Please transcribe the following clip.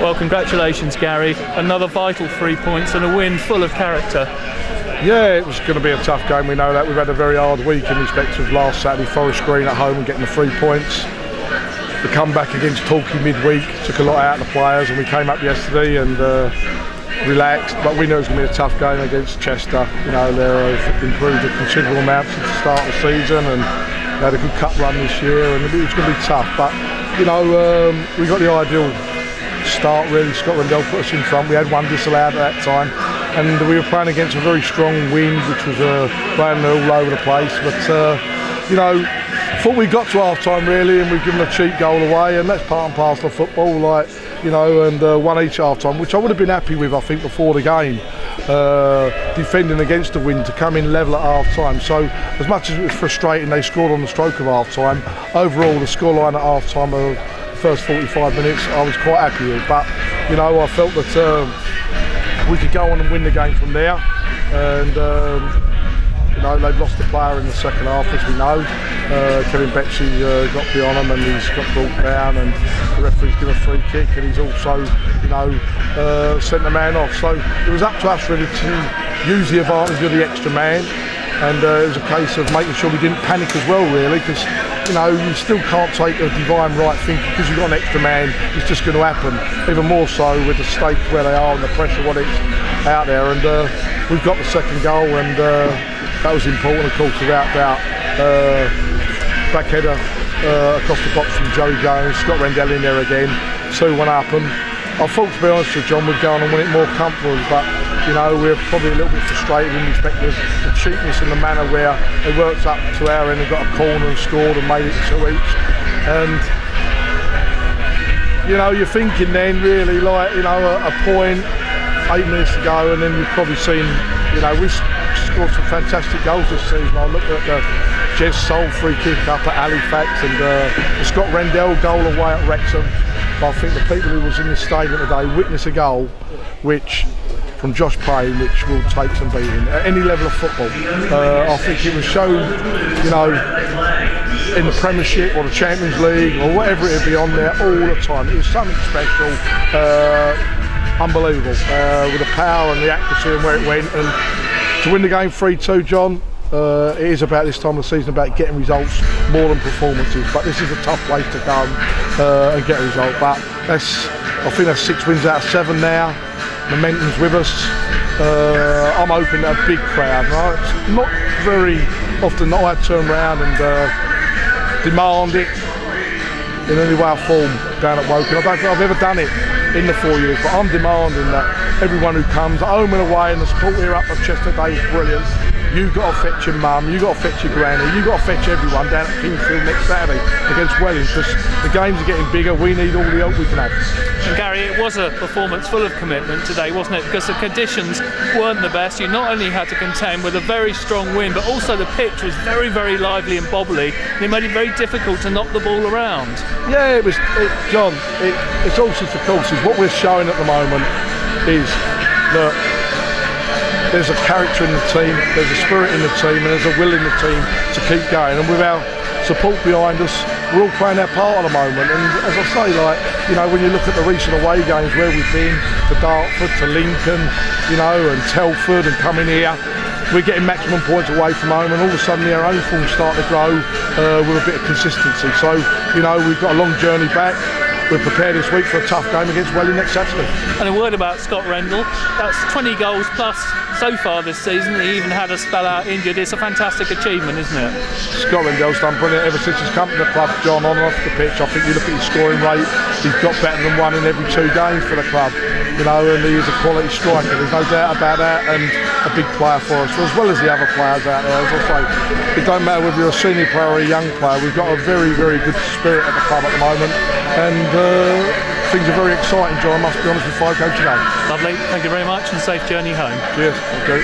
Well, congratulations, Gary. Another vital 3 points and a win full of character. Yeah, it was going to be a tough game, we know that. We've had a very hard week in respect of last Saturday, Forest Green at home and getting the 3 points. The comeback against Torquay midweek took a lot out of the players, and we came up yesterday and relaxed, but we knew it was going to be a tough game against Chester. You know, they've improved a considerable amount since the start of the season, and they had a good cup run this year, and it was going to be tough. But you know, we got the ideal start really. Scott Rendell put us in front. We had one disallowed at that time, and we were playing against a very strong wind, which was playing all over the place. But you know, thought we got to half time really, and we've given a cheap goal away, and that's part and parcel of football, like, you know, and one each half time, which I would have been happy with, I think, before the game, defending against the wind, to come in level at half time. So as much as it was frustrating they scored on the stroke of half time, overall the scoreline at half time of the first 45 minutes I was quite happy with. But you know, I felt that we could go on and win the game from there, and you know, they've lost a player in the second half, as we know. Kevin Betsy got beyond him and he's got brought down, and the referee's given a free kick, and he's also, you know, sent the man off. So it was up to us really to use the advantage of the extra man, and it was a case of making sure we didn't panic as well, really, because you know, you still can't take a divine right thinking because you've got an extra man, it's just going to happen. Even more so with the stakes where they are and the pressure what it's out there, and we've got the second goal, and that was important, of course, without doubt. Back header across the box from Joey Jones, Scott Rendell in there again, 2-1 up, and I thought, to be honest with John, we'd go on and win it more comfortably, but you know, we're probably a little bit frustrated in respect of the cheapness and the manner where they worked up to our end and got a corner and scored and made it 2 each. And you know, you're thinking then really, like, you know, a point 8 minutes to go, and then you've probably seen, you know, we've scored some fantastic goals this season. I looked at the Jez Sol free kick up at Halifax, and the Scott Rendell goal away at Wrexham. But I think the people who was in the stadium today witnessed a goal which, from Josh Payne, which will take some beating at any level of football. I think it was shown, you know, in the Premiership or the Champions League or whatever it would be on there all the time. It was something special, unbelievable, with the power and the accuracy and where it went. And to win the game 3-2, John, it is about this time of the season about getting results more than performances. But this is a tough place to come and get a result. But I think that's 6 wins out of 7 now. Momentum's with us. I'm hoping that a big crowd. Right? It's not very often that I turn around and demand it in any way or form down at Woking. I don't think I've ever done it in the 4 years, but I'm demanding that everyone who comes home and away, and the support here up at Chester Day is brilliant. You've got to fetch your mum, you've got to fetch your granny, you've got to fetch everyone down at Kingsfield next Saturday against Welling, because the games are getting bigger. We need all the help we can have. And Gary, it was a performance full of commitment today, wasn't it? Because the conditions weren't the best. You not only had to contend with a very strong wind, but also the pitch was very, very lively and bobbly, and it made it very difficult to knock the ball around. Yeah, John, it's also for courses. What we're showing at the moment is that there's a character in the team, there's a spirit in the team, and there's a will in the team to keep going. And with our support behind us, we're all playing our part at the moment. And as I say, like, you know, when you look at the recent away games where we've been, to Dartford, to Lincoln, you know, and Telford, and coming here, we're getting maximum points away from home, and all of a sudden our own form start to grow with a bit of consistency. So, you know, we've got a long journey back. We're prepared this week for a tough game against Welling next Saturday. And a word about Scott Rendell. That's 20 goals plus so far this season. He even had a spell out injured. It's a fantastic achievement, isn't it? Scott Rendell's done brilliant ever since he's come to the club, John, on and off the pitch. I think you look at his scoring rate, he's got better than 1 in every 2 games for the club. You know, and he is a quality striker, there's no doubt about that, and a big player for us, as well as the other players out there. As I say, it don't matter whether you're a senior player or a young player, we've got a very, very good spirit at the club at the moment, and things are very exciting, John, I must be honest, with 5 games to go. Lovely, thank you very much, and safe journey home. Cheers, thank you.